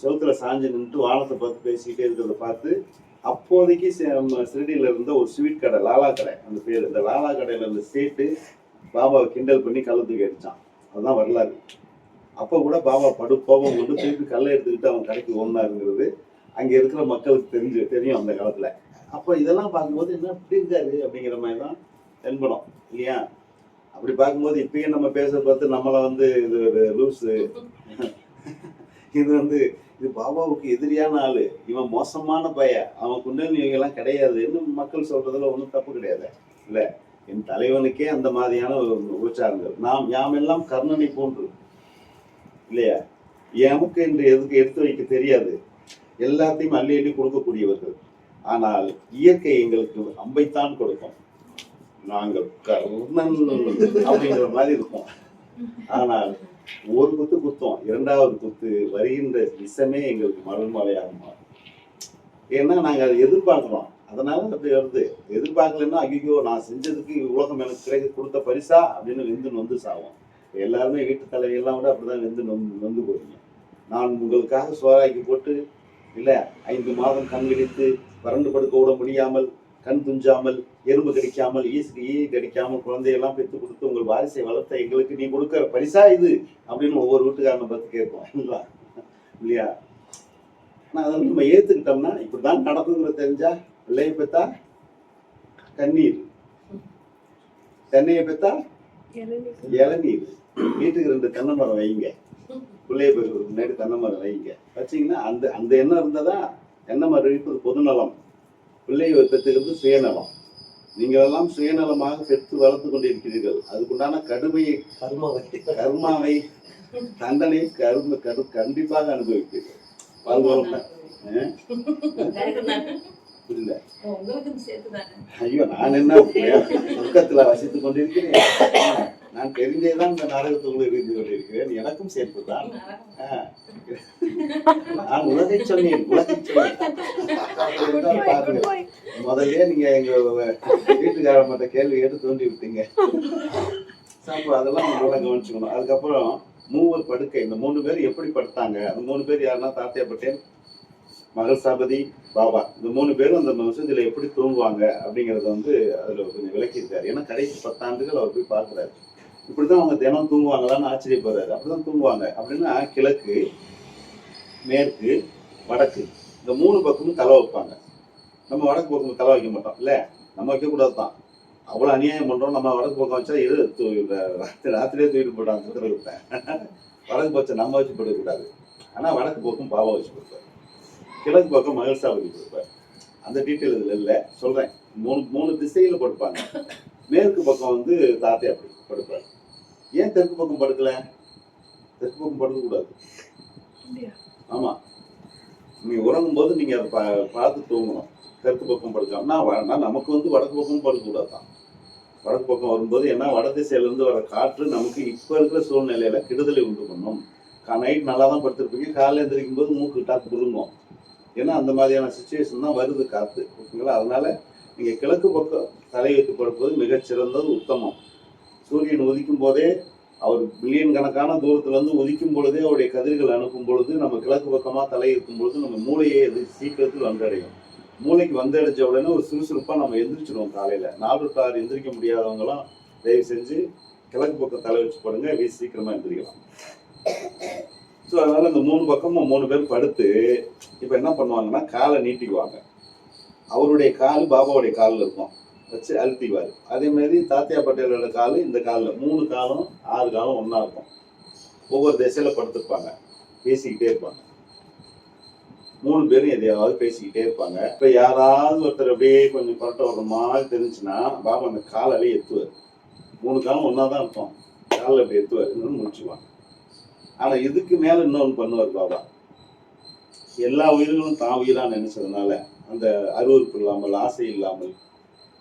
A: செவுத்துல சாஞ்சு நின்றுட்டு வானத்தை பார்த்து பேசிக்கிட்டே இருக்கிறத பார்த்து அப்போதைக்கு ஷிரடியில இருந்த ஒரு ஸ்வீட் கடை, லாலா கடை அந்த பேர், இந்த லாலா கடையில இருந்த சேட்டு பாபாவை கிண்டல் பண்ணி கள்ள தூக்கி அடிச்சான். அதுதான் வரலாறு. அப்போ கூட பாபா படு கோபம் கொண்டு திருப்பி கல்லை எடுத்துக்கிட்டு அவன் கடைக்கு ஒன்னாருங்கிறது அங்க இருக்கிற மக்களுக்கு தெரியும் அந்த காலத்துல. அப்போ இதெல்லாம் பார்க்கும்போது என்ன இப்படி இருக்காரு அப்படிங்கிற மாதிரி தான் தென்படும் இல்லையா? அப்படி பார்க்கும்போது இப்பயும் நம்ம பேச பார்த்து நம்மளை வந்து இது ஒரு லூஸு, இது வந்து இது பாபாவுக்கு எதிரியான ஆளு, இவன் மோசமான பையன், அவன் குண்டலினி இவங்கெல்லாம் கிடையாதுன்னு மக்கள் சொல்றதுல ஒன்றும் தப்பு கிடையாது இல்லை. என் தலைவனுக்கே அந்த மாதிரியான உபச்சாரங்கள். யாமெல்லாம் கர்ணனை போன்று இல்லையா? எமக்கு என்று எதுக்கு எடுத்து வைக்க தெரியாது, எல்லாத்தையும் அள்ளி அள்ளி கொடுக்கக்கூடியவர்கள். ஆனால் இயற்கை எங்களுக்கு அம்பைத்தான் கொடுக்கும். நாங்கள் கர்ணன் அப்படிங்கிற மாதிரி இருப்போம். ஆனால் ஒரு குத்து குத்தோம், இரண்டாவது குத்து வருகின்ற விஷமே எங்களுக்கு மலர்மலையாக மாறும். ஏன்னா நாங்க அதை எதிர்பார்க்கிறோம், அதனால அப்படி வருது. எதிர்பார்க்கலன்னா ஐயோ நான் செஞ்சதுக்கு உலகம் எனக்கு கிடைக்க கொடுத்த பரிசா அப்படின்னு வெந்து சாவோம். எல்லாருமே வீட்டு தலைவெல்லாம் கூட அப்படிதான் வெந்து போறீங்க. நான் உங்களுக்காக சோறாக்கி போட்டு இல்ல 5 மாதம் கண் விழித்து வறண்டு படுக்க விட முடியாமல், கண் துஞ்சாமல், எறும்பு கடிக்காமல், ஈ கடிக்காமல் குழந்தையெல்லாம் பெற்று கொடுத்து உங்கள் வாரிசை வளர்த்த எங்களுக்கு நீ கொடுக்கிற பரிசா இது அப்படின்னு ஒவ்வொரு வீட்டுக்காரனை பார்த்து கேட்போம் இல்லையா? ஆனா அதை நம்ம ஏத்துக்கிட்டோம்னா இப்படிதான் நடக்குங்கிற தெரிஞ்சா, பிள்ளையை பெத்தா கண்ணீர், தென்னையை பெத்தா இளநீர், வீட்டுக்கு 2 தென்னை மரம் வைங்க, பிள்ளைய பெருக்கு முன்னாடி தென்னை மரம் வைங்க, வச்சிங்கன்னா அந்த அந்த எண்ணம் இருந்ததா தென்னை மரம் இருப்பது பொதுநலம், பிள்ளையை பெற்றுக்கிறது சுயநலம். நீங்கள் எல்லாம் சுயநலமாக பெற்று வளர்த்து கொண்டிருக்கிறீர்கள். அதுக்குண்டான கர்மாவை தண்டனை கண்டிப்பாக அனுபவிப்பீர்கள். புரியல? ஐயோ நான் என்ன துக்கத்துல வசித்துக் கொண்டிருக்கிறேன், நான் தெரிந்தேதான் இந்த நாடகத்துக்குள்ள இருந்து கொண்டிருக்கிறேன், எனக்கும் சேர்ப்புதான். நான் உலகை சொன்னேன். முதல்ல நீங்க எங்க வீட்டுக்கார மட்டும் கேள்வி எடுத்து தோண்டி விட்டீங்க. அதெல்லாம் நல்லா கவனிச்சுக்கணும். அதுக்கப்புறம் மூவர் படுக்கை, இந்த 3 பேர் எப்படி படுத்தாங்க? அந்த 3 பேர் யாருன்னா தாத்தியா பட்டேல், மகள் சாபதி, பாபா, இந்த 3 பேரும் அந்த மசூதியில எப்படி தூங்குவாங்க அப்படிங்கறத வந்து அதுல கொஞ்சம் விளக்கியிருக்காரு. ஏன்னா கடைசி 10 ஆண்டுகள் அவர் போய் பார்க்கிறாரு. இப்படிதான் அவங்க தினம் தூங்குவாங்களான்னு ஆச்சரியப்படுறாரு. அப்படிதான் தூங்குவாங்க அப்படின்னா கிழக்கு, மேற்கு, வடக்கு இந்த 3 பக்கமும் தலை வைப்பாங்க. நம்ம வடக்கு பக்கம் தலை வைக்க மாட்டோம் இல்ல, நம்ம வைக்க கூடாதுதான். அவ்வளவு அநியாயம் பண்றோம். நம்ம வடக்கு பக்கம் வச்சா ராத்திரியே தூக்கிட்டு போட்டாங்க சித்திரகுப்தன். வடக்கு பச்சை நம்ம வச்சு போடக்கூடாது. ஆனா வடக்கு பக்கம் பாவா வச்சு கொடுப்பாரு, கிழக்கு பக்கம் மகள் சாபதி கொடுப்பாரு. அந்த டீட்டெயில் இதுல இல்ல, சொல்றேன். 3 திசையில படுப்பாங்க. மேற்கு பக்கம் வந்து தாத்தே அப்படி படுப்பாரு. ஏன் தெற்கு பக்கம் படுக்கல? தெற்கு பக்கம் படுக்க கூடாது. ஆமா, நீங்க உறங்கும் போது நீங்க அதை பார்த்து தூங்கணும். தெற்கு பக்கம் படுக்காமனா நமக்கு வந்து வடக்கு பக்கம் படுக்க கூடாதுதான். வடக்கு பக்கம் வரும்போது ஏன்னா வட திசையில இருந்து வர காற்று நமக்கு இப்ப இருக்கிற சூழ்நிலையில கெடுதலை உண்டு பண்ணும். நைட் நல்லா தான் படுத்திருப்பீங்க, காலையில் எழுந்திரிக்கும் போது மூக்கு டாக்கு புடுங்கும். ஏன்னா அந்த மாதிரியான சுச்சுவேஷன் தான் வருது காற்று, ஓகேங்களா? அதனால நீங்க கிழக்கு பக்கம் தலை வைத்து படுப்பது மிகச்சிறந்தது, உத்தமம். சூரியன் உதிக்கும் போதே, அவர் பில்லியன் கணக்கான தூரத்துல இருந்து உதிக்கும் பொழுதே அவருடைய கதிர்கள் அனுப்பும் பொழுது நம்ம கிழக்கு பக்கமா தலை இருக்கும் பொழுது நம்ம மூளையை அது சீக்கிரத்தில் வந்தடையும். மூளைக்கு வந்தடைஞ்ச உடனே ஒரு சுறுசுறுப்பா நம்ம எந்திரிச்சிடுவோம். காலையில 4 to 6 எந்திரிக்க முடியாதவங்களாம் தயவு செஞ்சு கிழக்கு பக்கம் தலை வச்சு படுங்க, சீக்கிரமா எந்திரிக்கலாம். ஸோ அதனால இந்த 3 பக்கமும் 3 பேர் படுத்து இப்போ என்ன பண்ணுவாங்கன்னா காலை நீட்டிக்குவாங்க. அவருடைய கால் பாபாவுடைய காலில் இருக்கும், வச்சு அழுத்திக்குவார். அதே மாதிரி தாத்தியா பட்டேலோட கால் இந்த காலில், 3 காலும் 6 காலும் ஒன்றா இருக்கும். ஒவ்வொரு திசையில படுத்துருப்பாங்க, பேசிக்கிட்டே இருப்பாங்க. 3 பேரும் எதையாவது பேசிக்கிட்டே இருப்பாங்க. இப்போ யாராவது ஒருத்தர் அப்படியே கொஞ்சம் பரட்ட வர்ற மாதிரி தெரிஞ்சுன்னா பாபா அந்த காலாலே எத்துவார். 3 காலம் ஒன்றா தான் இருக்கும். காலில் அப்படி எத்துவார், இன்னொன்று முடிச்சுவான். ஆனால் இதுக்கு மேலே இன்னொன்று பண்ணுவார் பாபா. எல்லா உயிர்களும் தான் உயிராக நினைச்சதுனால அந்த அருவருப்பு இல்லாமல், ஆசை இல்லாமல்,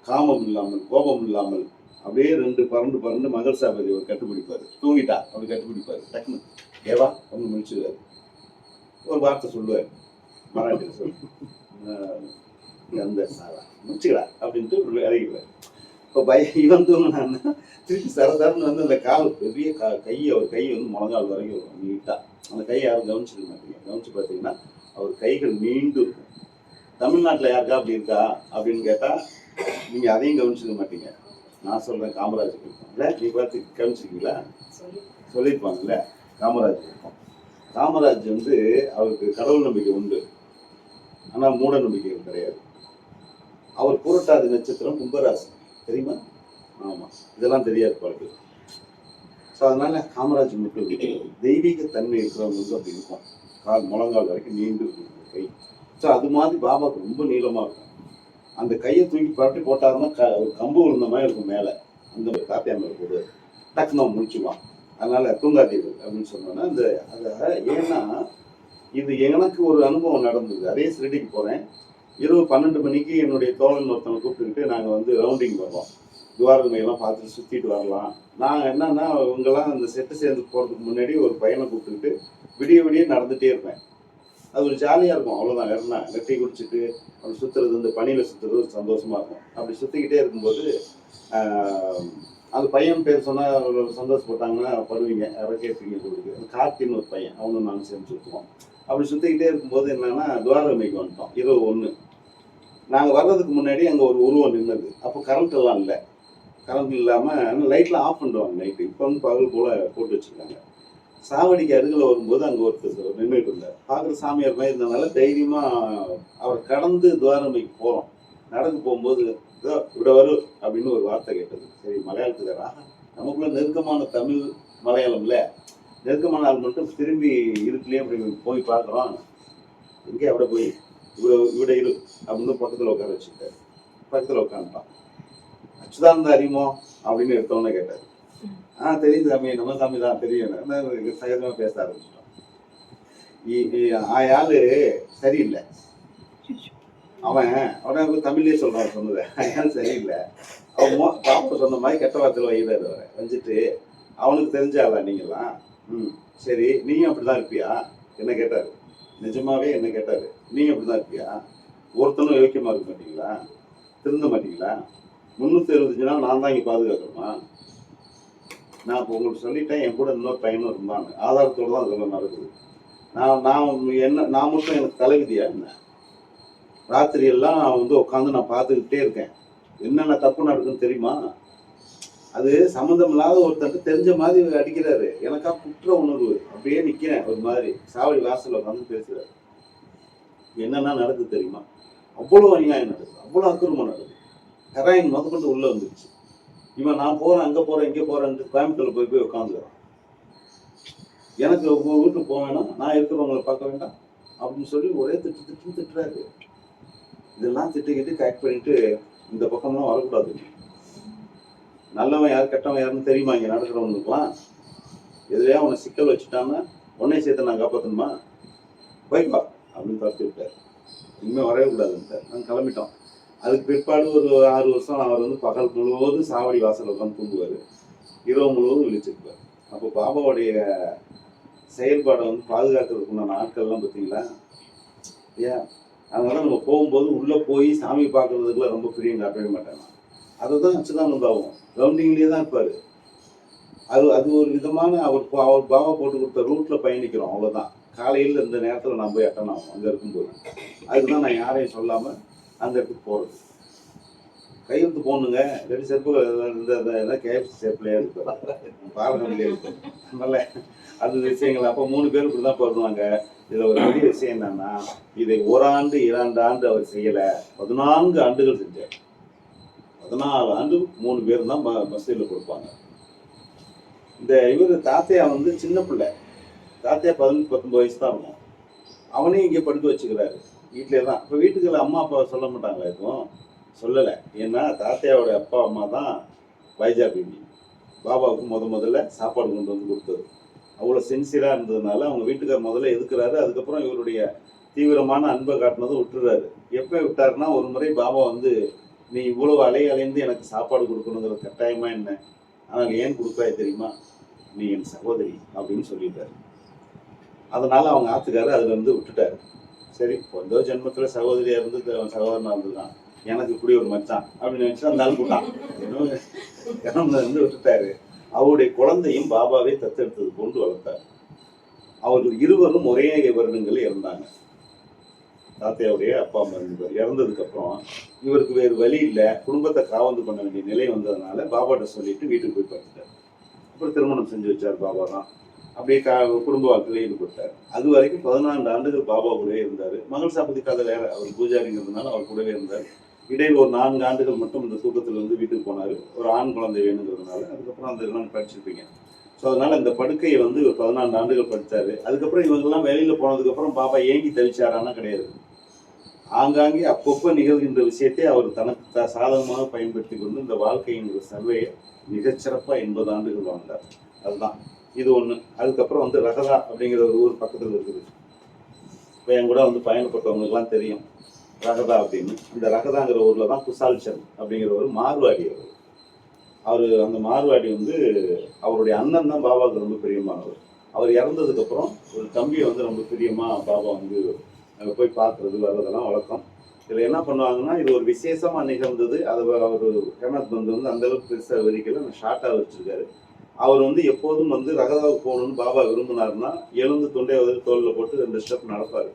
A: காமம் இல்லாமல், கோபம் இல்லாமல் அப்படியே ரெண்டு பறந்து மகள் சாபதி ஒரு கட்டுப்பிடிப்பார். தூங்கிட்டா அப்படி கட்டுப்பிடிப்பார். டக்குனு ஏவா அப்படின்னு முடிச்சுடுவார். ஒரு வார்த்தை சொல்லுவார், மராட்டியில் சொல்லு, அந்த முடிச்சுக்கடா அப்படின்ட்டு இறங்கிடுவார். இப்போ இவன் தூங்கினான்னா திருப்பி சரதாரன்னு வந்து அந்த கால் பெரிய கையை, அவர் கை வந்து முழங்கால் வரைக்கும் வரும் நீட்டாக. அந்த கையை யாரும் கவனிச்சிக்க மாட்டீங்க. கவனிச்சு பார்த்தீங்கன்னா அவர் கைகள் நீண்டு இருக்கும். தமிழ்நாட்டில் யாருக்கா அப்படி இருக்கா அப்படின்னு கேட்டால் நீங்கள் அதையும் கவனிச்சிக்க மாட்டீங்க. நான் சொல்கிறேன், காமராஜ் இருக்கும் இல்லை, நீ பார்த்து கவனிச்சிருக்கீங்களா? சொல்லியிருப்பாங்கல்ல, காமராஜ் இருக்கும். காமராஜ் வந்து அவருக்கு கடவுள் நம்பிக்கை உண்டு, ஆனால் மூட நம்பிக்கைகள் கிடையாது. அவர் புரட்டாதி நட்சத்திரம் கும்பராசி, தெரியுமா? ஆமாம், இதெல்லாம் தெரியாது பாருக்கு. ஸோ அதனால காமராஜ் மக்கள் தெய்வீக தன்மை இருக்கிறவங்களுக்கு அப்படி இருக்கும். கால் முழங்கால் வரைக்கும் நீண்டு இருக்கும் கை. ஸோ அது மாதிரி பாபாவுக்கு ரொம்ப நீளமாக இருக்கும். அந்த கையை தூக்கி பரட்டி போட்டாருன்னா ஒரு கம்பு விழுந்த மாதிரி இருக்கும் மேலே. அந்த காத்தியா மேலே போடுவார், டக்குன்னு முடிச்சுவான். அதனால தூங்காதீர்கள் அப்படின்னு சொன்னோன்னா அந்த அதை ஏன்னா இது எனக்கு ஒரு அனுபவம் நடந்தது. அதே சிறுடிக்கு போகிறேன். இரவு 12 மணிக்கு என்னுடைய தோழன் ஒருத்தனை கூப்பிட்டுக்கிட்டு நாங்கள் வந்து ரவுண்டிங் வருவோம். துவாரமையெல்லாம் பார்த்துட்டு சுற்றிட்டு வரலாம். நாங்கள் என்னன்னா இவங்கெல்லாம் அந்த செட்டு சேர்ந்து போகிறதுக்கு முன்னாடி ஒரு பையனை கூப்பிட்டுக்கிட்டு விடிய நடந்துகிட்டே இருப்பேன். அது ஒரு ஜாலியாக இருக்கும், அவ்வளோதான். வேறுனா வெட்டி குடிச்சிட்டு அப்படி சுற்றுறது, இந்த பனியில் சுற்றுறது ஒரு சந்தோஷமாக இருக்கும். அப்படி சுற்றிக்கிட்டே இருக்கும்போது அந்த பையன் பேர் சொன்னால் சந்தோஷப்பட்டாங்கன்னா படுவீங்க, யாரை கேட்பீங்க கொடுக்கு. அந்த கார்த்தின்னு ஒரு பையன், அவனும் நாங்கள் சேர்ந்து சுற்றுவோம். அப்படி சுற்றிக்கிட்டே இருக்கும்போது என்னென்னா துவாரமைக்கு வந்துட்டோம். இரவு 1. நாங்கள் வர்றதுக்கு முன்னாடி அங்கே ஒரு உருவம் நின்னது. அப்போ கரண்ட் எல்லாம் இல்லை. கரண்ட் இல்லாமல் லைட்லாம் ஆஃப் பண்ணுவாங்க நைட்டு. இப்போ வந்து பகல் போல் போட்டு வச்சுருக்காங்க. சாவடிக்கு அருகில் வரும்போது அங்கே ஒருத்தர் நின்றுட்டு இருந்தார். பார்க்குற சாமியார் மாதிரி இருந்ததுனால தைரியமாக அவர் கடந்து துவாரமைக்கு போகிறோம். நடந்து போகும்போது இதோ இப்படி வரும் அப்படின்னு ஒரு வார்த்தை கேட்டது. சரி, மலையாளத்துக்காரா, நமக்குள்ள நெருக்கமான தமிழ் மலையாளம் இல்லை, நெருக்கமான ஆள் மட்டும் திரும்பி இருக்குல்லையே அப்படி போய் பார்க்குறோம். எங்கே அப்படி போய் இவிட இரு அப்படின்னு பக்கத்தில் உட்கார வச்சுக்கிட்டாரு. பக்கத்தில் உட்காந்துட்டான். அச்சுதானந்த அறிமோ அப்படின்னு எடுத்தோன்னே கேட்டார். தெரியும் சாமி, நம்ம சாமி தான் தெரியும். சகஜமாக பேச ஆரம்பிச்சிட்டோம். ஆளு சரியில்லை. அவன் தமிழ்லேயே சொல்கிறான் சொன்னதை. ஆள் சரியில்லை. அவன் பாப்பா சொன்ன மாதிரி கெட்ட வார்த்தையில் வைக்கிறாரு. அவரை வஞ்சிட்டு அவனுக்கு தெரிஞ்சாளா நீங்களாம்? சரி, நீயும் அப்படி தான் இருப்பியா என்ன கேட்டார். நிஜமாவே என்ன கேட்டார், நீங்கள் அப்படி தான் இருப்பியா? ஒருத்தனும் யோக்கியமாக இருக்க மாட்டீங்களா? திருந்த மாட்டீங்களா? 365 நாள் நான் தான் இங்கே பாதுகாக்கணுமா? நான் இப்போ உங்களுக்கு சொல்லிட்டேன். என் கூட இன்னொரு பையனும் இருந்தாங்க. ஆதாரத்தோடு தான் அதெல்லாம் நடக்குது. நான் மட்டும் எனக்கு தலைவிதியா என்ன? ராத்திரி எல்லாம் நான் வந்து உட்காந்து நான் பார்த்துக்கிட்டே இருக்கேன். என்னென்ன தப்பு நடக்குன்னு தெரியுமா? அது சம்மந்தம் இல்லாத ஒருத்தருக்கு தெரிஞ்ச மாதிரி அடிக்கிறாரு. எனக்கா குற்ற உணர்வு. அப்படியே நிற்கிறேன் ஒரு மாதிரி. சாவடி வாசலில் உட்காந்து பேசுகிறாரு. என்னென்னா நடக்குது தெரியுமா? அவ்வளோ அநியாயம் நடக்குது, அவ்வளோ அக்கிரமம் நடக்குது. ஹெராயின் முதற்கொண்டு உள்ளே வந்துருச்சு. இவன் நான் போகிறேன், அங்கே போகிறேன், இங்கே போகிறேன்ட்டு கோயம்புத்தூரில் போய் உட்காந்துக்கிறான். எனக்கு உங்கள் வீட்டுக்கு போக வேணாம், நான் இருக்கிறவங்களை பார்க்க வேண்டாம் அப்படின்னு சொல்லி ஒரே திட்டுறாரு. இதெல்லாம் திட்டிக்கிட்டு கரெக்ட் பண்ணிட்டு இந்த பக்கம்லாம் வரக்கூடாது. நல்லவன் யார் கெட்டவன் யாருன்னு தெரியுமா? இங்கே நடக்கிறவனுக்குலாம் எதுலையா அவனை சிக்கல் வச்சுட்டான்னா உன்னை சேர்த்து நான் காப்பாற்றணுமா? போய்ப்பா அப்படின்னு பார்த்து விட்டார். இனிமேல் வரவே கூடாதுன்ட்டார். நாங்கள் கிளம்பிட்டோம். அதுக்கு பிற்பாடு ஒரு 6 வருஷம் அவர் வந்து பகல் முழுவதும் சாவடி வாசல் உட்காந்து தூங்குவார், இரவு முழுவதும் விழிச்சிருப்பார். அப்போ பாபாவுடைய செயல்பாடை வந்து பாதுகாக்கிறதுக்குண்டான ஆட்கள்லாம் பார்த்தீங்களா? ஏன் அதனால நம்ம போகும்போது உள்ளே போய் சாமி பார்க்கறதுக்குலாம் ரொம்ப பிரியம் காட்டவே மாட்டாங்க. அதை தான் அச்சுதானந்தாவும் ரவுண்டிங்லேயே தான் இருப்பார். அது ஒரு விதமான அவர் பாபா போட்டு கொடுத்த ரூட்டில் பயணிக்கிறோம், அவ்வளோதான். காலையில் இந்த நேரத்தில் நான் போய் அட்டன் ஆகும் அங்கே இருக்கும்போது. அதுதான் நான் யாரையும் சொல்லாமல் அந்த இடத்துக்கு போகிறது. கையெழுத்து போடணுங்க, ரெண்டு செருப்பு இந்த கேஎஃப்சி செருப்புலேயே இருக்கு, பாரம்பரியம் இருக்கு. அதனால அது விஷயங்கள். அப்போ 3 பேர் இப்படி தான் போடுவாங்க. இதில் ஒரு பெரிய விஷயம் என்னன்னா, இதை 1 ஆண்டு 2 ஆண்டு அவர் செய்யலை, 14 ஆண்டுகள் செஞ்சார். 14 ஆண்டு 3 பேர் தான் மசூதியில் கொடுப்பாங்க. இந்த தாத்தையா வந்து சின்ன பிள்ளை. தாத்தையா 18-19 வயசு தான் இருக்கும். அவனையும் இங்கே படுக்க வச்சுக்கிறாரு வீட்டிலே தான். இப்போ வீட்டுக்குள்ள அம்மா அப்பா சொல்ல மாட்டாங்களா? எதுவும் சொல்லலை. ஏன்னா தாத்தையாவோட அப்பா அம்மா தான் வைஜா பேபி. பாபாவுக்கு முதல்ல சாப்பாடு கொண்டு வந்து கொடுத்தது. அவ்வளோ சின்சியராக இருந்ததுனால அவங்க வீட்டுக்கார் முதல்ல எதுக்குறாரு. அதுக்கப்புறம் இவருடைய தீவிரமான அன்பை காட்டினதை விட்டுறாரு. எப்போ விட்டாருன்னா, ஒரு முறை பாபா வந்து, நீ இவ்வளவு அலைந்து எனக்கு சாப்பாடு கொடுக்கணுங்கிற கட்டாயமா என்ன, ஆனால் ஏன் கொடுக்குறாய் தெரியுமா, நீ என் சகோதரி அப்படின்னு சொல்லிட்டாரு. அதனால அவங்க ஆத்துக்காரு அதுல இருந்து விட்டுட்டாரு. சரி, பொந்தோ ஜென்மத்துல சகோதரியா இருந்து சகோதரனா இருந்துதான், எனக்கு இப்படி ஒரு மச்சான் அப்படின்னு நினைச்சு அந்த ஆள் கூட்டான் இருந்து விட்டுட்டாரு. அவருடைய குழந்தையும் பாபாவை தத்தெடுத்தது போன்று வளர்த்தார். அவர்கள் இருவரும் ஒரே வருடங்கள் இறந்தாங்க. தாத்தையாவுடைய அப்பா அம்மா இறந்ததுக்கு அப்புறம் இவருக்கு வேறு வழி இல்லை, குடும்பத்தை காவந்து பண்ண வேண்டிய நிலை வந்ததுனால பாபாட்ட சொல்லிட்டு வீட்டுக்கு போய் பார்த்துட்டார். அப்புறம் திருமணம் செஞ்சு வச்சார் பாபா தான். அப்படியே குடும்ப வாழ்க்கையில ஈடுபட்டார். அது வரைக்கும் 14 ஆண்டுகள் பாபா கூடவே இருந்தார். மகள் சாபதி கதை வேற, அவர் பூஜாரிங்கிறதுனால அவர் கூடவே இருந்தார். இடையில் ஒரு 4 ஆண்டுகள் மட்டும் இந்த தூக்கத்துல வந்து வீட்டுக்கு போனார், ஒரு ஆண் குழந்தை வேணுங்கிறதுனால. அதுக்கப்புறம் அந்த இதெல்லாம் படிச்சிருப்பீங்க. ஸோ அதனால இந்த படுக்கையை வந்து ஒரு 14 ஆண்டுகள் படித்தாரு. அதுக்கப்புறம் இவங்கெல்லாம் வெளியில போனதுக்கப்புறம் பாபா ஏங்கி தவிச்சாரானா கிடையாது. ஆங்காங்கே அப்பப்போ நிகழ்கின்ற விஷயத்தை அவர் தனக்கு சாதகமாக பயன்படுத்தி கொண்டு இந்த வாழ்க்கையின் சர்வையை மிகச்சிறப்பாக 80 ஆண்டுகள் வாழ்ந்தார். அதுதான் இது ஒன்று. அதுக்கப்புறம் வந்து ரகதா அப்படிங்கிற ஒரு ஊர் பக்கத்தில் இருக்குது. இப்போ என் கூட வந்து பயணப்பட்டவங்களுக்குலாம் தெரியும் ரகதா அப்படின்னு. அந்த ரகதாங்கிற ஊரில் தான் குசால் சந்த் அப்படிங்கிற ஒரு மார்வாடி. அவர் அந்த மார்வாடி வந்து அவருடைய அண்ணன் தான் பாபாவுக்கு ரொம்ப பிரியமானவர். அவர் இறந்ததுக்கப்புறம் ஒரு தம்பியை வந்து ரொம்ப பிரியமாக பாபா வந்து போய் பார்க்குறது வர்றதெல்லாம் வழக்கம். இதில் என்ன பண்ணுவாங்கன்னா, இது ஒரு விசேஷமாக நிகழ்ந்தது. அதை அவர் ஹேமத் பந்த் வந்து அந்தளவுக்கு பெருசாக விரிக்கல, ஷார்ட்டாக வச்சுருக்காரு. அவர் வந்து எப்போதும் வந்து ரகதாவுக்கு போகணும்னு பாபா விரும்பினார்னா, எழுந்து தொண்டை தோளில் போட்டு 2 ஸ்டெப் நடப்பார்.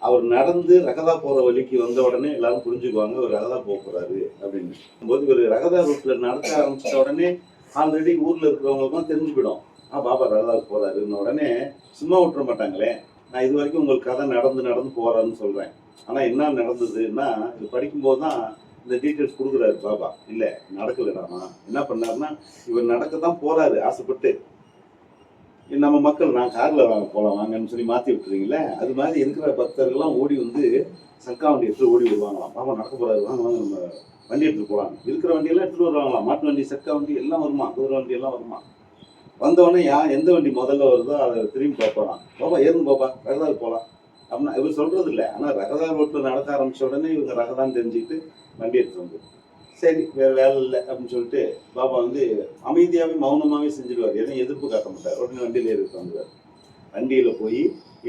A: அவர் நடந்து ரகதா போகிற வழிக்கு வந்த உடனே எல்லாரும் புரிஞ்சுக்குவாங்க ஒரு ரகதா போகிறாரு அப்படின்னு. போது இவர் ரகதா ரூட்டில் நடக்க ஆரம்பிச்சிட்ட உடனே ஆல்ரெடி ஊரில் இருக்கிறவங்களுக்கும் தெரிஞ்சு போயிடும், பாபா ரகதாவுக்கு போகிறாருன்னு. உடனே சும்மா விட்டுற மாட்டாங்களே. நான் இது வரைக்கும் உங்களுக்கு கதை நடந்து போகிறான்னு சொல்கிறேன். ஆனால் என்ன நடந்ததுன்னா, இது படிக்கும்போது தான் இந்த டீட்டெயில்ஸ் கொடுக்குறாரு பாபா. இல்லை நடக்கலைடாமா, என்ன பண்ணாருன்னா, இவர் நடக்க தான் போகிறாரு ஆசைப்பட்டு. நம்ம மக்கள் நான் காரில் போகலாம் வாங்கன்னு சொல்லி மாற்றி விட்டுறீங்களே, அது மாதிரி இருக்கிற பக்தர்கள்லாம் ஓடி வந்து சங்கா வண்டி எடுத்துகிட்டு ஓடி வருவாங்களாம். பாபா நடக்க போகிறாரு, வாங்க நம்ம வண்டி எடுத்துகிட்டு போகலாம். இருக்கிற வண்டியெல்லாம் எடுத்துகிட்டு வருவாங்களாம். மாட்டு வண்டி, சக்கா வண்டி எல்லாம் வருமா, குதிரை வண்டி எல்லாம் வருமா. வந்தவொடனே எந்த வண்டி முதல்ல வருதோ அதை திரும்பி பார்ப்பாராம். பாபா ஏறுங்க பாபா, ரகதாவுக்கு போகலாம் அப்படின்னா இவர் சொல்கிறது இல்லை. ஆனால் ரகதா ரோட்டில் நடக்க ஆரம்பித்த உடனே இவங்க ரகதான்னு தெரிஞ்சுக்கிட்டு வண்டி எடுத்துகிட்டு வந்து, சரி வேறு வேலை இல்லை அப்படின்னு சொல்லிட்டு பாபா வந்து அமைதியாகவே மௌனமாகவே செஞ்சுடுவார். எதையும் எதிர்ப்பு காட்ட மாட்டார். உடனே வண்டியில் ஏறிட்டு வந்துடுவார். வண்டியில் போய்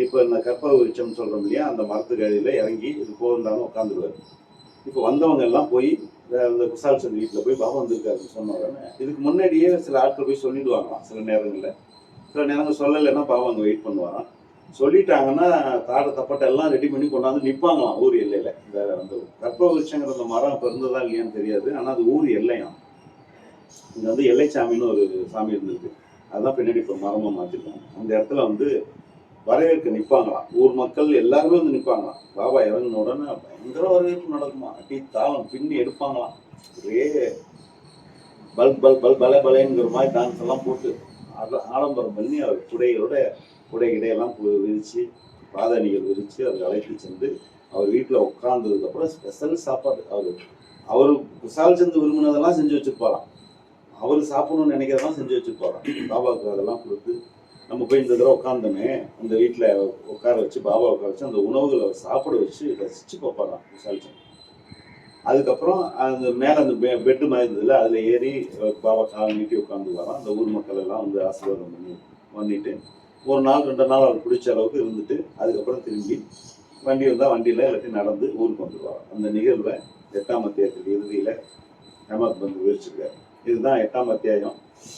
A: இப்போ இந்த கற்பக விருட்சம்னு சொல்கிறோம் இல்லையா, அந்த மரத்துக்கு அடியில் இறங்கி இது போகுந்தாலும் உட்காந்துருவார். இப்போ வந்தவங்க எல்லாம் போய் இந்த குசால் சந்த் வீட்டில் போய் பாபா வந்திருக்காருன்னு சொன்ன உடனே இதுக்கு முன்னாடியே சில ஆட்கள் போய் சொல்லிடுவாங்களாம். சில நேரங்கள் சொல்லலைன்னா பாபா அங்கே வெயிட் பண்ணுவாராம். சொல்லிட்டாங்கன்னா தாடை தப்பட்டை எல்லாம் ரெடி பண்ணி கொண்டாந்து நிற்பாங்களாம் ஊர் எல்லையில். இந்த அந்த கற்பக விருட்சங்கிற அந்த மரம் இப்போ இருந்ததா இல்லையான்னு தெரியாது, ஆனால் அது ஊர் எல்லையாம். இங்கே வந்து எல்லைச்சாமின்னு ஒரு சாமி இருந்திருக்கு, அதுதான் பின்னாடி இப்போ மரமாக மாற்றிருக்காங்க. அந்த இடத்துல வந்து வரவேற்க நிற்பாங்களாம். ஊர் மக்கள் எல்லாருமே வந்து நிற்பாங்களாம். பாபா இறங்கின உடனே பயங்கர வரவேற்பு நடக்குமா. அடி தாளம் பின்னி எடுப்பாங்களாம். ஒரே பலேங்கிற மாதிரி டான்ஸ் எல்லாம் போட்டு ஆடம்பரம் பண்ணி அவர் குடையிடையெல்லாம் விரித்து பாதணிகள் விரித்து அதை அழைத்து சென்று அவர் வீட்டில் உட்கார்ந்ததுக்கப்புறம் ஸ்பெஷல் சாப்பாடு அவர் குசால் சந்த் விரும்பினதெல்லாம் செஞ்சு வச்சுருப்பாராம். அவர் சாப்பிடணும்னு நினைக்கிறதெல்லாம் செஞ்சு வச்சுருப்பாராம். பாபாவுக்கு அதெல்லாம் கொடுத்து நம்ம போய் இந்த தடவை உட்காந்தோமே அந்த வீட்டில் உட்கார வச்சு பாபா உட்கார வச்சு அந்த உணவுகளை சாப்பிட வச்சு ரசித்து பார்ப்பாராம் குசால் சந்த். அதுக்கப்புறம் அந்த மேலே அந்த பெட்டு மாதிரி இருந்ததில்ல, அதில் ஏறி பாபா கால் நீட்டி உட்காந்து வரோம். அந்த ஊர் மக்கள் எல்லாம் வந்து ஆசீர்வாதம் பண்ணிட்டு ஒரு நாள் 2 நாள் அவர் பிடிச்ச அளவுக்கு இருந்துட்டு அதுக்கப்புறம் திரும்பி வண்டி வந்தால் வண்டியில் எல்லாத்தையும் நடந்து ஊருக்கு வந்துடுவார். அந்த நிகழ்வை 8ஆம் அத்தியாயத்துக்கு இறுதியில் ஹேமத் பந்த் விவரிச்சிருக்காரு. இதுதான் 8ஆம் அத்தியாயம்.